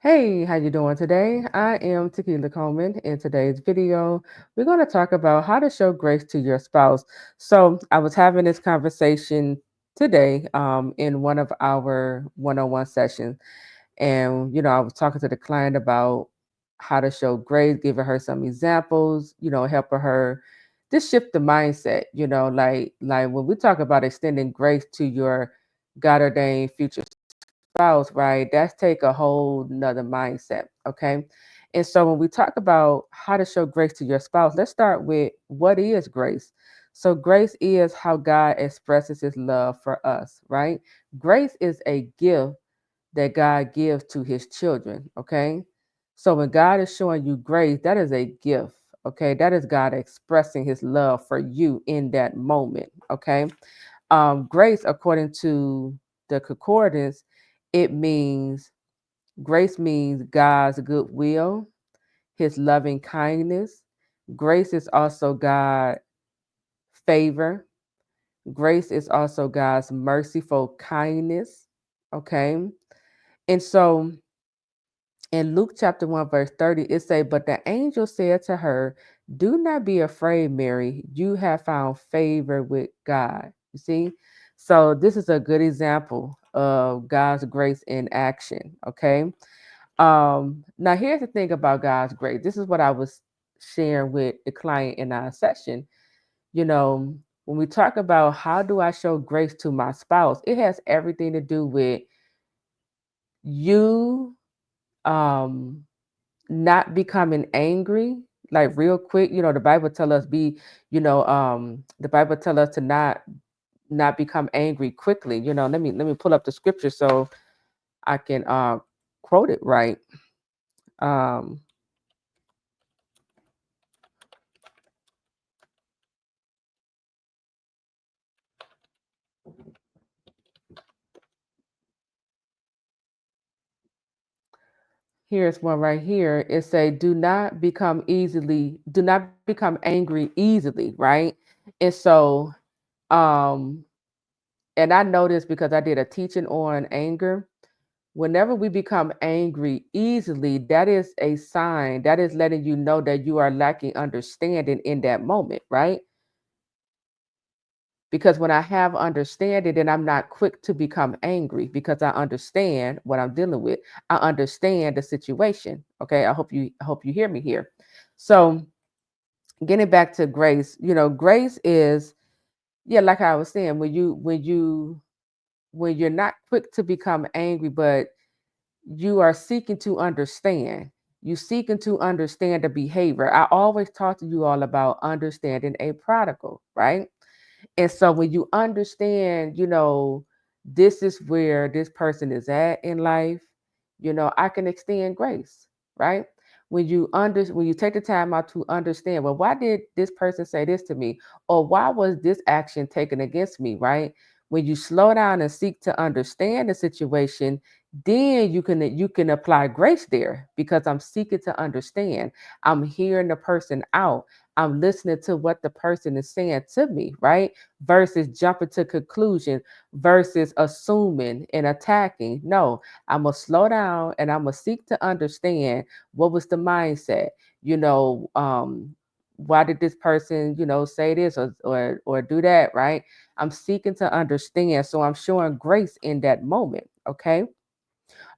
Hey, how you doing today? I am Taquila Coleman. In today's video, we're going to talk about how to show grace to your spouse. So, I was having this conversation today in one of our one-on-one sessions, and I was talking to the client about how to show grace, giving her some examples, helping her just shift the mindset. Like when we talk about extending grace to your God-ordained future spouse, right? That's take a whole nother mindset. Okay. And so when we talk about how to show grace to your spouse, let's start with what is grace. So grace is how God expresses his love for us, right? Grace is a gift that God gives to his children. Okay. So when God is showing you grace, that is a gift. Okay. That is God expressing his love for you in that moment. Okay. Grace, according to the concordance, it means grace means God's goodwill, his loving kindness. Grace is also God's favor. Grace is also God's merciful kindness. Okay. And so in Luke chapter 1, verse 30, it say, "But the angel said to her, 'Do not be afraid, Mary. You have found favor with God.'" You see? So this is a good example of God's grace in action. Okay. Now here's the thing about God's grace. This is what I was sharing with the client in our session. When we talk about how do I show grace to my spouse, it has everything to do with you um not becoming angry like real quick. The Bible tell us the Bible tell us to not become angry quickly. Let me pull up the scripture so I can quote it right. um Here's one right here. It say, do not become angry easily, right? And so um and I know this because I did a teaching on anger. Whenever we become angry easily, that is a sign, that is letting you know that you are lacking understanding in that moment, right? Because when I have understanding, then I'm not quick to become angry because I understand what I'm dealing with. I understand the situation. Okay. I hope you hear me here. So getting back to grace, grace is, yeah, like I was saying, when you're not quick to become angry, but you are seeking to understand. You seeking to understand the behavior. I always talk to you all about understanding a prodigal, right? And so when you understand, this is where this person is at in life, I can extend grace, right? When you take the time out to understand, well, why did this person say this to me? Or why was this action taken against me, right? When you slow down and seek to understand the situation, then you can apply grace there because I'm seeking to understand. I'm hearing the person out. I'm listening to what the person is saying to me, right? Versus jumping to conclusion, versus assuming and attacking. No, I'm gonna slow down and I'm gonna seek to understand what was the mindset. You know, um, why did this person, say this or do that, right? I'm seeking to understand, so I'm showing grace in that moment. Okay.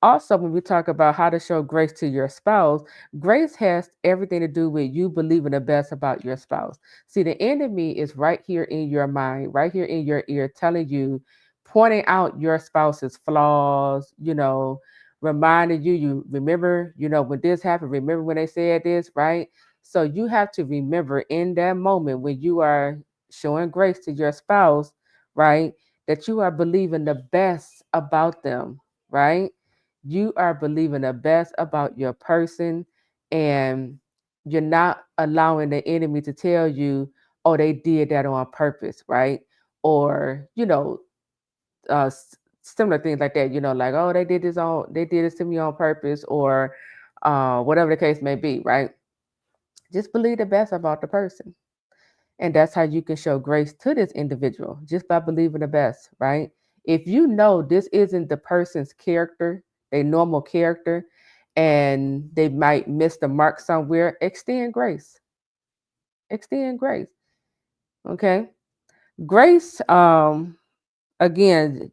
Also, when we talk about how to show grace to your spouse, grace has everything to do with you believing the best about your spouse. See, the enemy is right here in your mind, right here in your ear, telling you, pointing out your spouse's flaws, reminding you remember, when this happened, remember when they said this, right? So you have to remember in that moment when you are showing grace to your spouse, right? That you are believing the best about them, right? You are believing the best about your person, and you're not allowing the enemy to tell you, oh, they did that on purpose, right? Or similar things like that, like, oh, they did this to me on purpose, or whatever the case may be, right? Just believe the best about the person, and that's how you can show grace to this individual, just by believing the best, right? If you know this isn't the person's character, their normal character, and they might miss the mark somewhere, extend grace. Extend grace. Okay. Grace, again,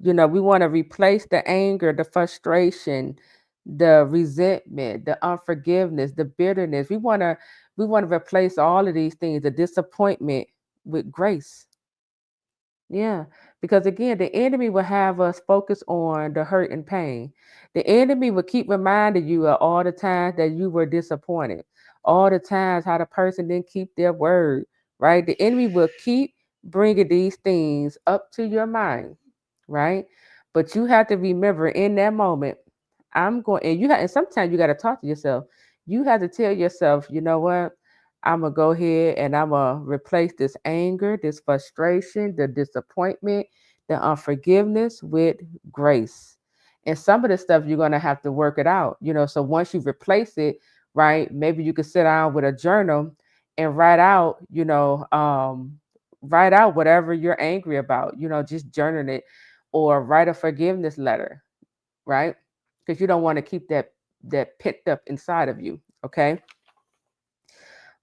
we want to replace the anger, the frustration, the resentment, the unforgiveness, the bitterness. We want to replace all of these things, the disappointment, with grace. Yeah, because again, the enemy will have us focus on the hurt and pain. The enemy will keep reminding you of all the times that you were disappointed, all the times how the person didn't keep their word, right? The enemy will keep bringing these things up to your mind, right? But you have to remember in that moment, and sometimes you got to talk to yourself. You have to tell yourself, you know what? I'm gonna go ahead and I'm gonna replace this anger, this frustration, the disappointment, the unforgiveness with grace. And some of the stuff you're gonna have to work it out. So once you replace it, right? Maybe you could sit down with a journal and write out whatever you're angry about. Just journal it, or write a forgiveness letter, right? Because you don't want to keep that pent up inside of you. Okay.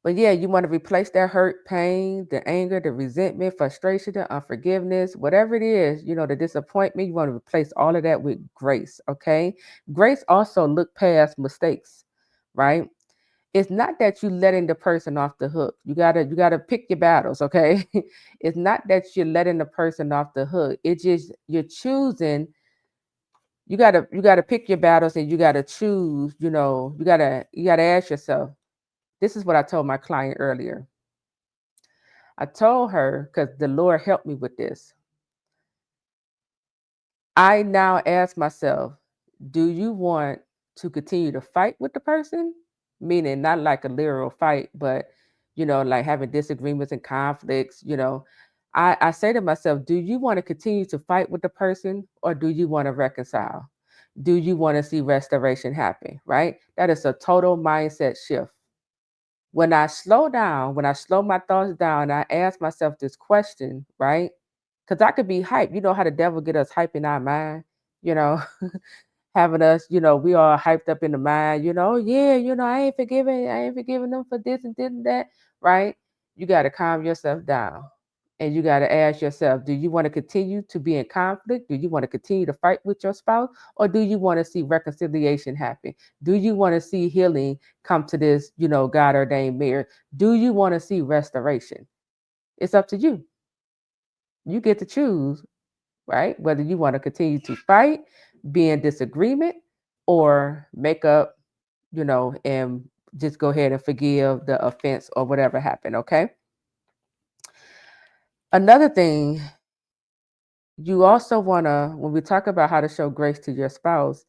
But yeah, you want to replace that hurt, pain, the anger, the resentment, frustration, the unforgiveness, whatever it is, the disappointment. You want to replace all of that with grace. Okay. Grace also look past mistakes, right? It's not that you letting the person off the hook. You gotta pick your battles, okay? It's not that you're letting the person off the hook. It's just you're choosing. You gotta pick your battles, and you gotta choose. You gotta ask yourself. This is what I told my client earlier. I told her, because the Lord helped me with this. I now ask myself, do you want to continue to fight with the person? Meaning not like a literal fight, but like having disagreements and conflicts. I say to myself, do you want to continue to fight with the person, or do you want to reconcile? Do you want to see restoration happen? Right? That is a total mindset shift. When I slow down, when I slow my thoughts down, I ask myself this question, right? Because I could be hyped. You know how the devil get us hype in our mind, you know, having us, we all hyped up in the mind, yeah, I ain't forgiving them for this and this and that, right? You got to calm yourself down. And you got to ask yourself, do you want to continue to be in conflict? Do you want to continue to fight with your spouse? Or do you want to see reconciliation happen? Do you want to see healing come to this, God ordained marriage? Do you want to see restoration? It's up to you. You get to choose, right? Whether you want to continue to fight, be in disagreement, or make up, and just go ahead and forgive the offense or whatever happened, okay? Another thing, you also want to, when we talk about how to show grace to your spouse,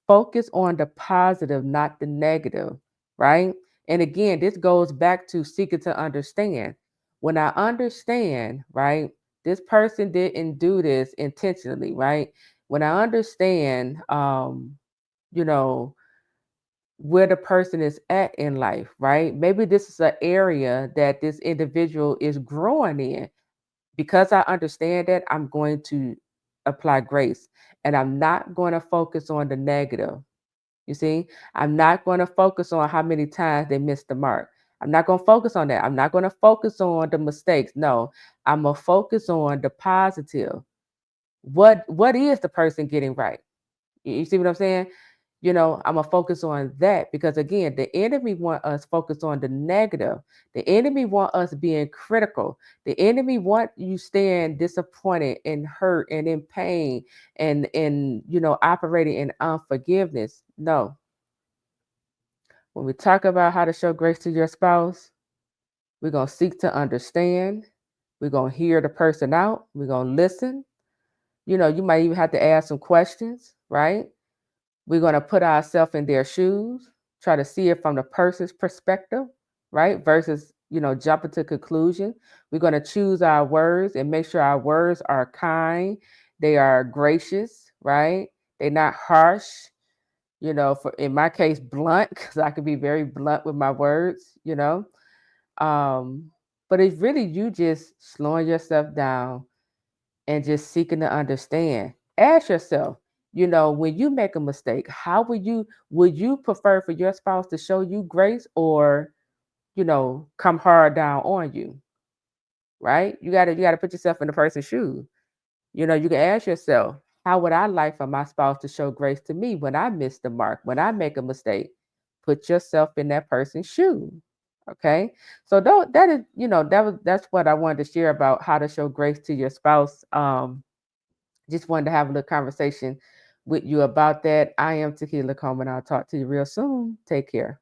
focus on the positive, not the negative, right? And again, this goes back to seeking to understand. When I understand, right, this person didn't do this intentionally, right? When I understand, you know, where the person is at in life, right? Maybe this is an area that this individual is growing in. Because I understand that, I'm going to apply grace, and I'm not going to focus on the negative. You see, I'm not going to focus on how many times they missed the mark. I'm not going to focus on that. I'm not going to focus on the mistakes. No, I'm going to focus on the positive. What is the person getting right? You see what I'm saying? I'm gonna focus on that, because again, the enemy want us focused on the negative. The enemy want us being critical. The enemy want you staying disappointed and hurt and in pain, and operating in unforgiveness. No. When we talk about how to show grace to your spouse, we're gonna seek to understand. We're gonna hear the person out. We're gonna listen. You might even have to ask some questions, right? We're going to put ourselves in their shoes, try to see it from the person's perspective, right? Versus, jumping to conclusion. We're going to choose our words and make sure our words are kind, they are gracious, right? They're not harsh, for in my case, blunt, because I can be very blunt with my words. Um, but it's really you just slowing yourself down and just seeking to understand. Ask yourself, When you make a mistake, how would you prefer for your spouse to show you grace or, come hard down on you, right? You got to put yourself in the person's shoes. You can ask yourself, how would I like for my spouse to show grace to me when I miss the mark, when I make a mistake? Put yourself in that person's shoes. Okay. So that is, that's what I wanted to share about how to show grace to your spouse. Just wanted to have a little conversation with you about that. I am Taquila Coleman. I'll talk to you real soon. Take care.